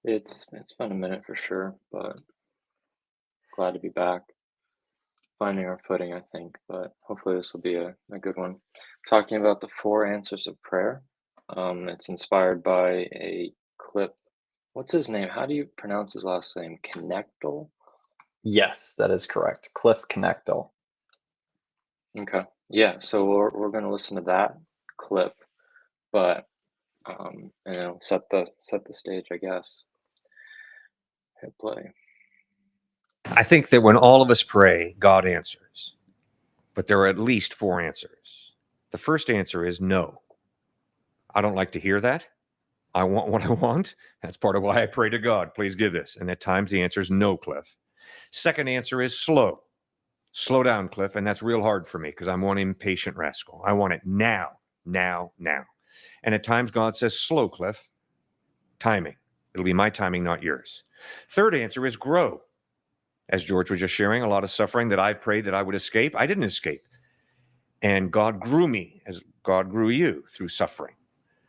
It's been a minute for sure, but glad to be back. Finding our footing, I think, but hopefully this will be a good one. Talking about the four answers of prayer. It's inspired by a clip. What's his name? How do you pronounce his last name? Connectal? Yes, that is correct. Cliff Connectal. Okay. Yeah, so we're gonna listen to that clip, but and it'll set the stage, I guess. Hit play. I think that when all of us pray, God answers. But there are at least four answers. The first answer is no. I don't like to hear that. I want what I want. That's part of why I pray to God. Please give this. And at times the answer is no, Cliff. Second answer is slow. Slow down, Cliff. And that's real hard for me because I'm one impatient rascal. I want it now, now, now. And at times God says, slow, Cliff. Timing. It'll be my timing, not yours. Third answer is grow. As George was just sharing, a lot of suffering that I've prayed that I would escape, I didn't escape. And God grew me as God grew you through suffering.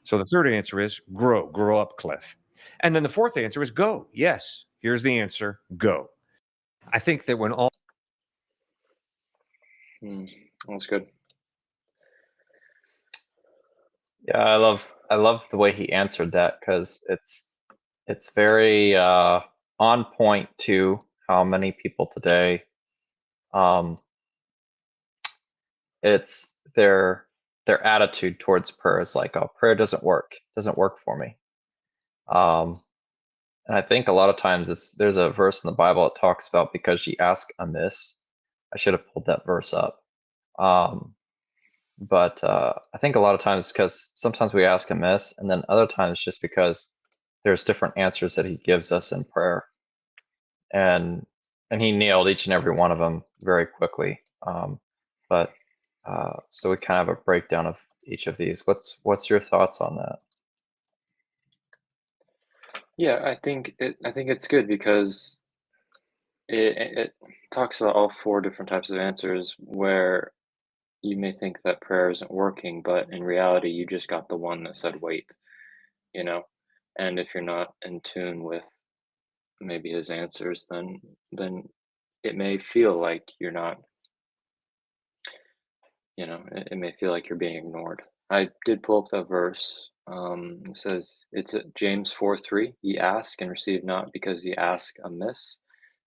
So the third answer is grow up, Cliff. And then the fourth answer is go. Yes, here's the answer, go. I think that when all Hmm, that's good. Yeah, I love the way he answered that because it's very on point to how many people today um it's their attitude towards prayer is like, oh, prayer doesn't work for me. Um and I think a lot of times there's a verse in the Bible that talks about because ye ask amiss. I should have pulled that verse up. Um but I think a lot of times because sometimes we ask amiss, and then other times just because there's different answers that he gives us in prayer, and he nailed each and every one of them very quickly. But so we kind of have a breakdown of each of these. What's your thoughts on that? Yeah, I think it's good because it talks about all four different types of answers where you may think that prayer isn't working, but in reality, you just got the one that said wait, you know? And if you're not in tune with maybe his answers, then it may feel like you're not, it may feel like you're being ignored. I did pull up that verse. It says it's at James 4:3. Ye ask and receive not because ye ask amiss,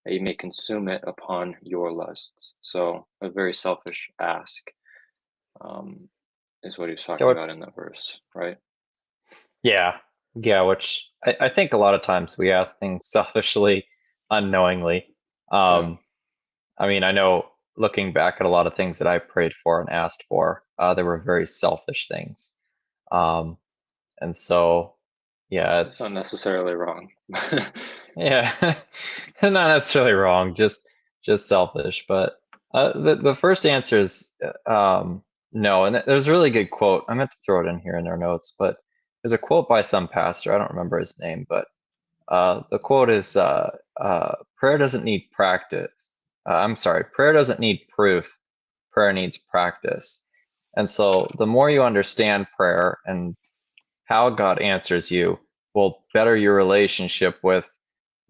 that ye may consume it upon your lusts. So a very selfish ask. Um, is what he was Yeah, talking about in that verse, right? yeah, yeah. Which I think a lot of times we ask things selfishly, unknowingly. Yeah. Um, I mean, I know looking back at a lot of things that I prayed for and asked for, they were very selfish things. Um, and so, yeah, That's not it's necessarily wrong. yeah, not necessarily wrong, just selfish. But the first answer is no. And there's a really good quote. I meant to throw it in here in our notes, but there's a quote by some pastor. I don't remember his name, but the quote is prayer doesn't need practice. I'm sorry, prayer doesn't need proof. Prayer needs practice. And so the more you understand prayer and how God answers you will better your relationship with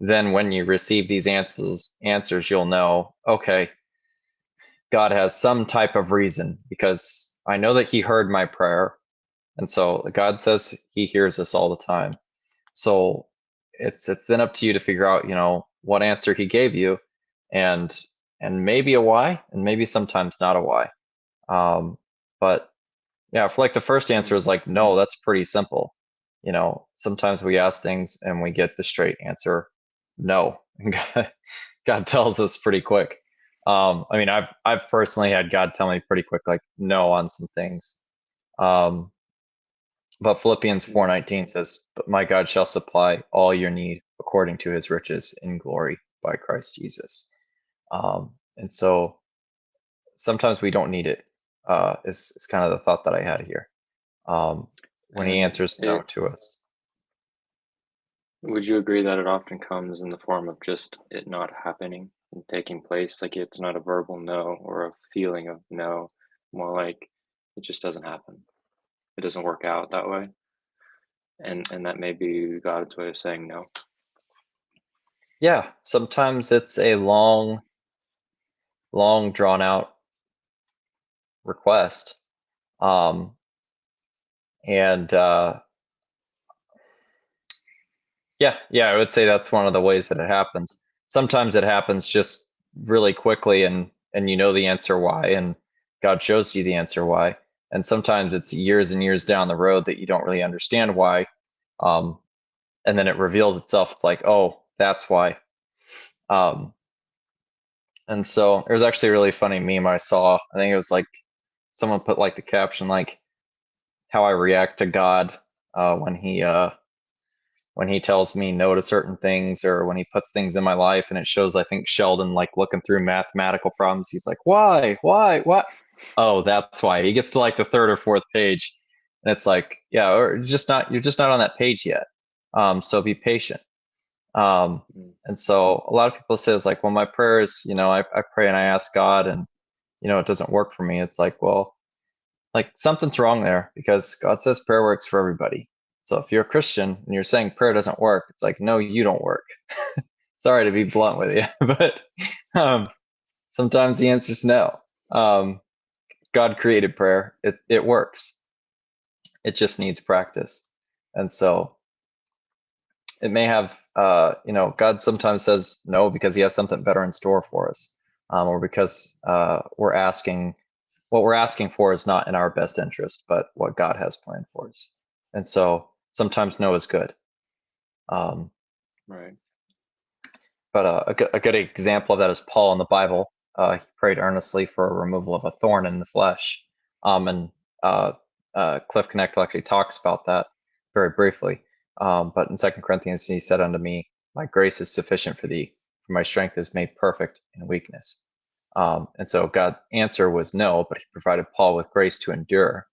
then when you receive these answers you'll know, okay, God has some type of reason because I know that he heard my prayer. And so God says he hears us all the time. So it's then up to you to figure out, what answer he gave you and maybe a why and maybe sometimes not a why. But yeah, for like the first answer is like, no, that's pretty simple. Sometimes we ask things and we get the straight answer, no. And God tells us pretty quick. I mean, I've personally had God tell me pretty quick, like no on some things. Um, but Philippians Mm. 4:19 says, "But my God shall supply all your need according to His riches in glory by Christ Jesus." And so sometimes we don't need it. Is kind of the thought that I had here. When He And answers no to us. would you agree that it often comes in the form of just it not happening and taking place? Like it's not a verbal no or a feeling of no, more like it just doesn't happen. It doesn't work out that way. and that may be God's way of saying no. Yeah, sometimes it's a long drawn out request. And yeah, I would say that's one of the ways that it happens. Sometimes it happens just really quickly, and you know the answer why, and God shows you the answer why. And sometimes it's years and years down the road that you don't really understand why. And then it reveals itself. It's like, oh, that's why. And so there's actually a really funny meme I saw. I think it was like someone put like the caption like how I react to God when he tells me no to certain things, or when he puts things in my life, and it shows, I think, Sheldon like looking through mathematical problems. He's like, why, what? Oh, that's why. He gets to like the third or fourth page, and it's like, yeah, or you're just not on that page yet. So be patient. And so a lot of people say it's like, well, my prayers, I pray and I ask God, and it doesn't work for me. It's like, well, like something's wrong there, because God says prayer works for everybody. So if you're a Christian and you're saying prayer doesn't work, it's like, no, you don't work. Sorry to be blunt with you, but sometimes the answer is no. God created prayer. It works. It just needs practice. And so it may have, God sometimes says no because he has something better in store for us, or because what we're asking for is not in our best interest, but what God has planned for us. And so sometimes no is good. Right. But a good example of that is Paul in the Bible. He prayed earnestly for a removal of a thorn in the flesh. And Cliff Connect actually talks about that very briefly. But in 2 Corinthians, he said unto me, my grace is sufficient for thee, for my strength is made perfect in weakness. And so God's answer was no, but he provided Paul with grace to endure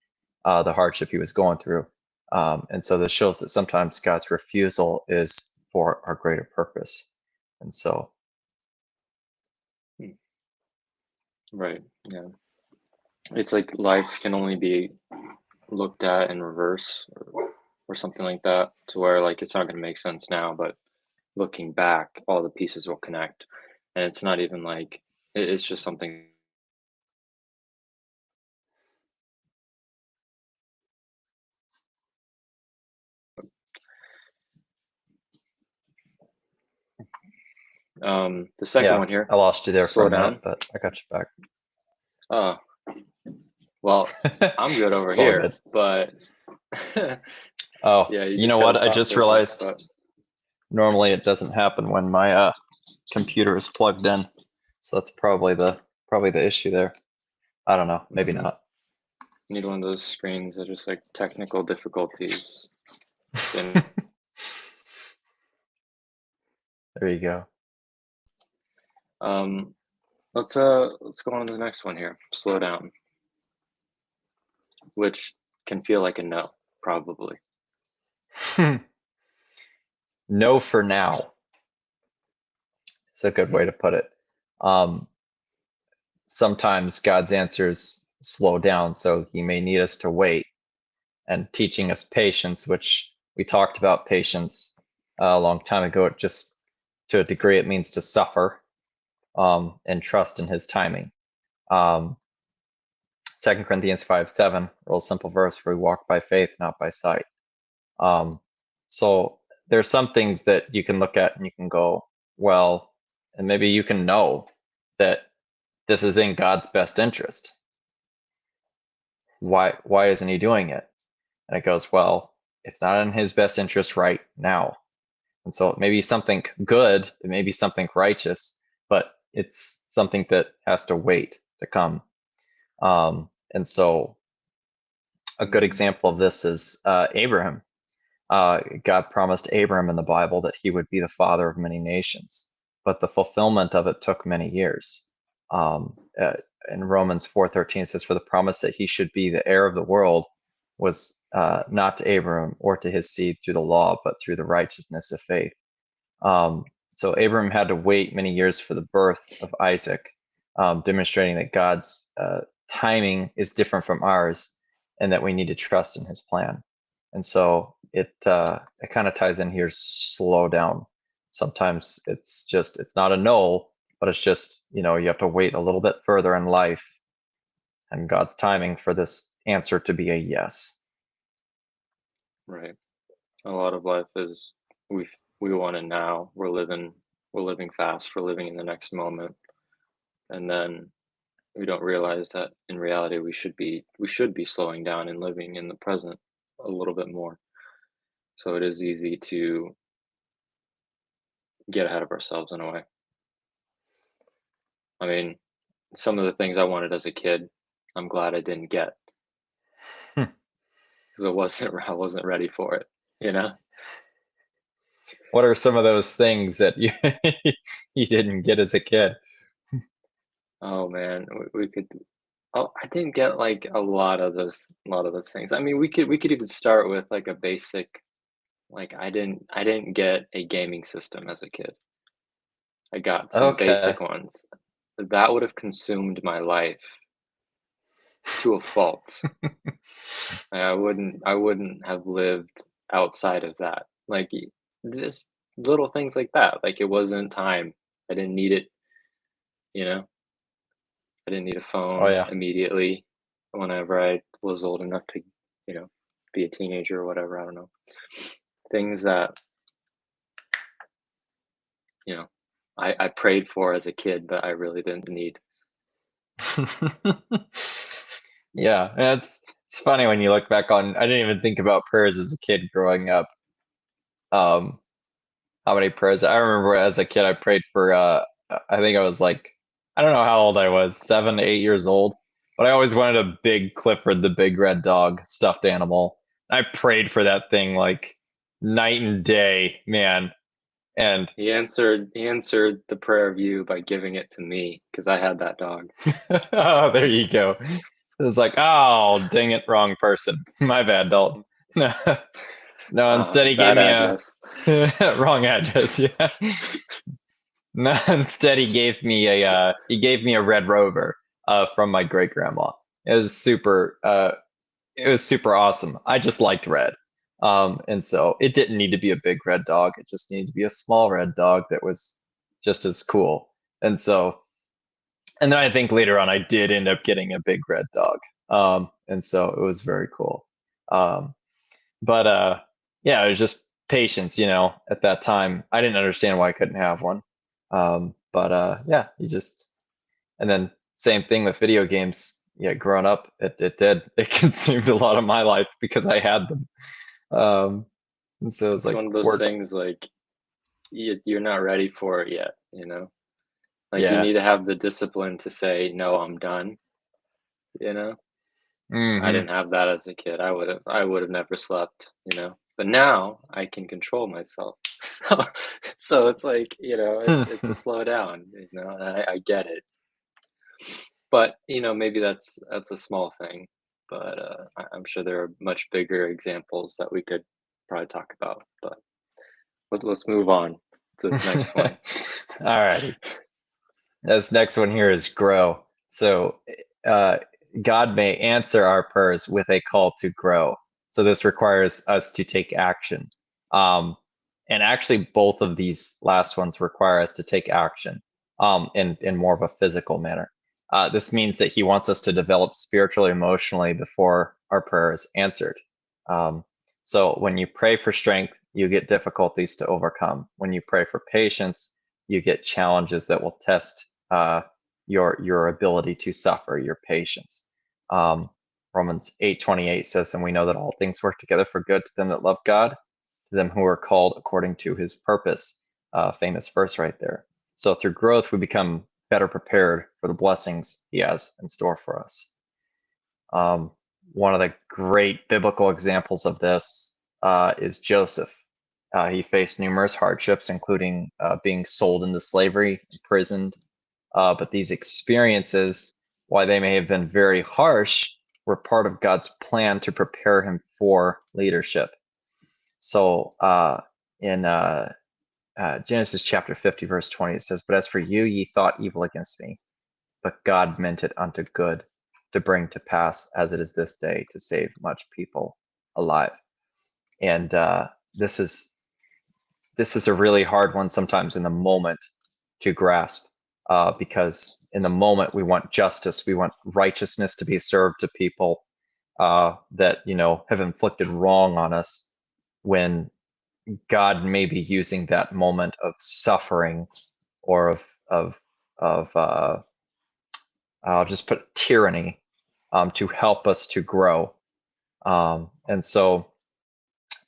the hardship he was going through. And so this shows that sometimes God's refusal is for our greater purpose. And so. Right. Yeah. It's like life can only be looked at in reverse, or something like that, to where like it's not going to make sense now, but looking back, all the pieces will connect. And it's not even like it's just something. The second Yeah, one here, I lost you there for slow a minute, down. but I got you back. Oh, well, I'm good over It's all here, good. but Oh, yeah, you you just know gotta what? I stop just for a sec. realized But normally it doesn't happen when my computer is plugged in. So that's probably the issue there. I don't know, maybe not. need one of those screens that just like technical difficulties. And There you go. let's go on to the next one here. Slow down, which can feel like a no, probably. No for now. It's a good way to put it. Sometimes God's answers slow down, so he may need us to wait, and teaching us patience, which we talked about patience a long time ago. It just, to a degree, it means to suffer and trust in his timing. 2 Corinthians 5:7, real simple verse, for we walk by faith, not by sight. So there's some things that you can look at and you can go, well, and maybe you can know that this is in God's best interest. Why isn't he doing it? And it goes, well, it's not in his best interest right now. And so it may be something good, it may be something righteous, but it's something that has to wait to come. And so a good example of this is Abraham. God promised Abraham in the Bible that he would be the father of many nations, but the fulfillment of it took many years. In Romans 4:13 it says, for the promise that he should be the heir of the world was not to Abraham or to his seed through the law, but through the righteousness of faith. So Abraham had to wait many years for the birth of Isaac, demonstrating that God's timing is different from ours, and that we need to trust in his plan. And so it kind of ties in here. Slow down. Sometimes it's not a no, but it's just, you have to wait a little bit further in life and God's timing for this answer to be a yes. Right. A lot of life is we want it now. We're living fast. We're living in the next moment, and then we don't realize that in reality we should be slowing down and living in the present a little bit more. So it is easy to get ahead of ourselves in a way. I mean, some of the things I wanted as a kid, I'm glad I didn't get Hmm. because I wasn't ready for it, you know? What are some of those things that you you didn't get as a kid? Oh man, we could. Oh, I didn't get like a lot of those things. I mean, we could even start with like a basic. Like I didn't get a gaming system as a kid. I got some Okay. basic ones. That would have consumed my life to a fault. I wouldn't have lived outside of that. Like just little things like that. Like it wasn't time. I didn't need it, you know. I didn't need a Oh phone yeah. immediately whenever I was old enough to, you know, be a teenager or whatever. I don't know. Things that, you know, I prayed for as a kid, but I really didn't need. Yeah, and it's funny when you look back on. I didn't even think about prayers as a kid growing up. Um, how many prayers I remember as a kid? I prayed for. I think I was like, I don't know how old I was, 7, 8 years old. But I always wanted a big Clifford the Big Red Dog stuffed animal. I prayed for that thing like night and day, man. And He answered the prayer of you by giving it to me because I had that dog. oh, there you go. It was like, oh, dang it, wrong person. My bad, Dalton. No, no. Instead, he gave Bad me a address. wrong address. Yeah. No, instead he gave me a Red Rover from my great grandma. It was super awesome. I just liked red. And so it didn't need to be a big red dog. It just needed to be a small red dog that was just as cool. And so and then I think later on I did end up getting a big red dog. And so it was very cool. Um, but yeah, it was just patience, at that time. I didn't understand why I couldn't have one. But yeah, and then same thing with video games. Yeah, growing up, it did. It consumed a lot of my life because I had them. Um, and so it's It's like, one of those things like you're not ready for it yet, you know? Like you yeah. need to have the discipline to say, no, I'm done, you know? I Hmm. didn't have that as a kid. I would have never slept, you know? But now I can control myself. So so it's like, it's a slow down, and I get it. But, maybe that's a small thing, but, I'm sure there are much bigger examples that we could probably talk about, but let's move on to this next one. All righty. This next one here is grow. So uh, God may answer our prayers with a call to grow. So this requires us to take action. Um, and actually, both of these last ones require us to take action in more of a physical manner. This means that He wants us to develop spiritually, emotionally before our prayer is answered. Um, so when you pray for strength, you get difficulties to overcome. When you pray for patience, you get challenges that will test your ability to suffer, your patience. Romans 8:28 says, and we know that all things work together for good to them that love God, to them who are called according to his purpose. Famous verse right there. So through growth, we become better prepared for the blessings he has in store for us. One of the great biblical examples of this is Joseph. He faced numerous hardships, including being sold into slavery, imprisoned. But these experiences, while they may have been very harsh, were part of God's plan to prepare him for leadership. So in Genesis chapter 50, verse 20, it says, but as for you, ye thought evil against me, but God meant it unto good to bring to pass as it is this day to save much people alive. And this is a really hard one sometimes in the moment to grasp, because in the moment we want justice, we want righteousness to be served to people that have inflicted wrong on us, when God may be using that moment of suffering or of I'll just put tyranny, to help us to grow. And so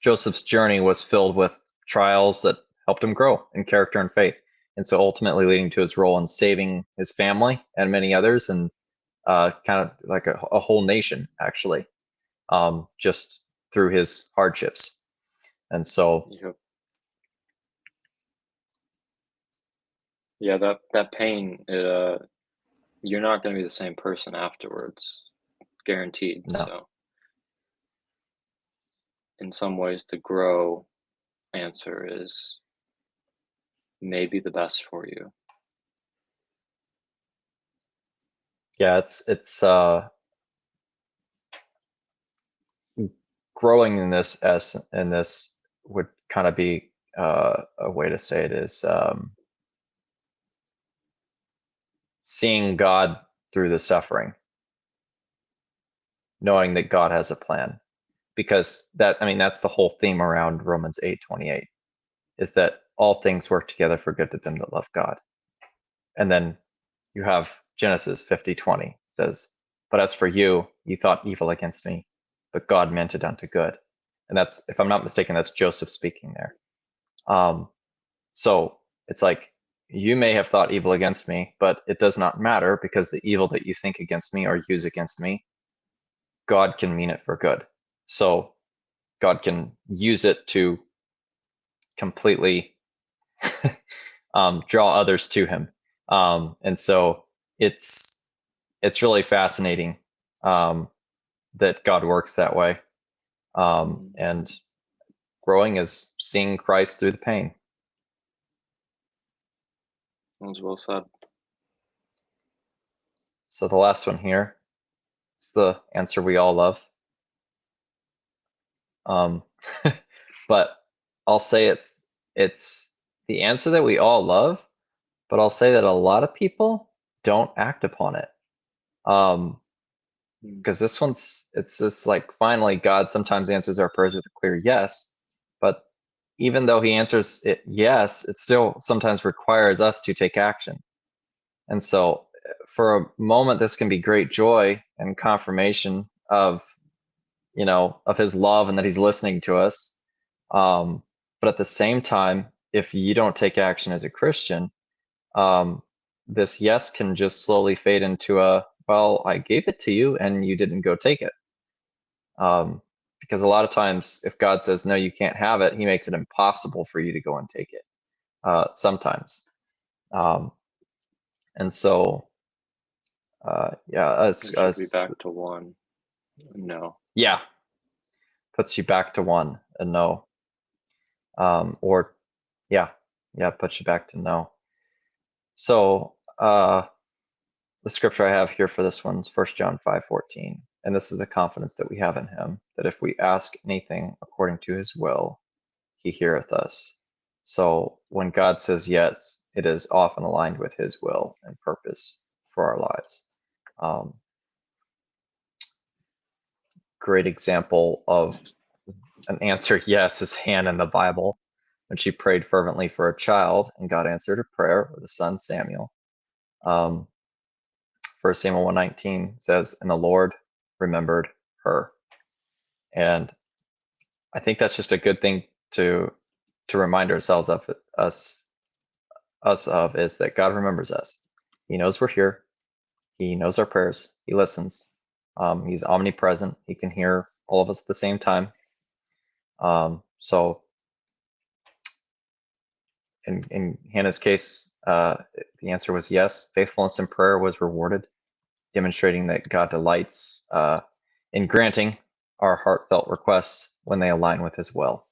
Joseph's journey was filled with trials that helped him grow in character and faith. And so ultimately leading to his role in saving his family and many others, and kind of like a whole nation, actually, just through his hardships. And so, Yep. Yeah, that pain, you're not going to be the same person afterwards, guaranteed. no, So, in some ways, the grow answer is maybe the best for you. yeah, it's growing in this would kind of be a way to say it is seeing God through the suffering, knowing that God has a plan, because that's the whole theme around Romans 8:28, is that all things work together for good to them that love God. And then you have Genesis 50:20 says, "But as for you, you thought evil against me, but God meant it unto good." And that's, if I'm not mistaken, that's Joseph speaking there. So it's like, you may have thought evil against me, but it does not matter, because the evil that you think against me or use against me, God can mean it for good. So God can use it to completely draw others to him. And so it's really fascinating that God works that way. And growing is seeing Christ through the pain. That was well said. So the last one here is the answer we all love. But I'll say it's the answer that we all love, but I'll say that a lot of people don't act upon it. Because this one's, it's just like, finally, God sometimes answers our prayers with a clear yes, but even though he answers it yes, it still sometimes requires us to take action. And so for a moment, this can be great joy and confirmation of his love and that he's listening to us. But at the same time, if you don't take action as a Christian, this yes can just slowly fade into a, well, I gave it to you and you didn't go take it. Because a lot of times, if God says, no, you can't have it, he makes it impossible for you to go and take it, sometimes. And so, It should be back to one. No. Yeah, puts you back to one and no. Or, yeah, puts you back to no. So, the scripture I have here for this one's 1 John 5:14. And this is the confidence that we have in him, that if we ask anything according to his will, he heareth us. So when God says yes, it is often aligned with his will and purpose for our lives. Great example of an answer yes is Hannah in the Bible, when she prayed fervently for a child and God answered her prayer with a son, Samuel. 1 Samuel 1:19 says, and the Lord remembered her. And I think that's just a good thing to remind ourselves of, us of, is that God remembers us. He knows we're here. He knows our prayers. He listens. He's omnipresent. He can hear all of us at the same time. So in Hannah's case, the answer was yes. Faithfulness in prayer was rewarded, demonstrating that God delights in granting our heartfelt requests when they align with his will.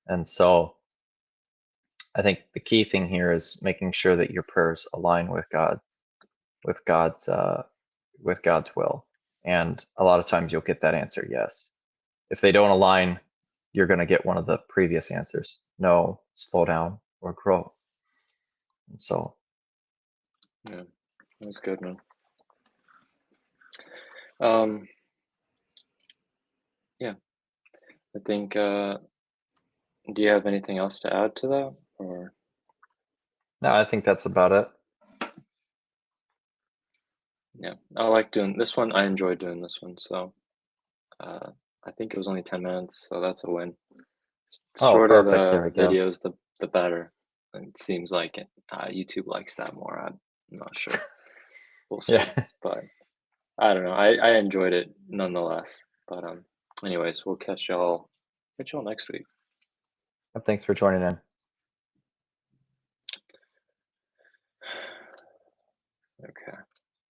And so I think the key thing here is making sure that your prayers align with God's will. And a lot of times you'll get that answer yes. If they don't align, you're going to get one of the previous answers: no, slow down, or grow. And so, Yeah, that's good, man. Yeah, I think. Do you have anything else to add to that, or? no, I think that's about it. Yeah, I like doing this one. I enjoy doing this one. So I think it was only 10 minutes, so that's a win. Oh, Shorter perfect. There we the go. videos, the better. And it seems like it. YouTube likes that more. I'm not sure. We'll see. Yeah. But I don't know. I enjoyed it nonetheless. But anyways, we'll catch y'all next week. Thanks for joining in. Okay.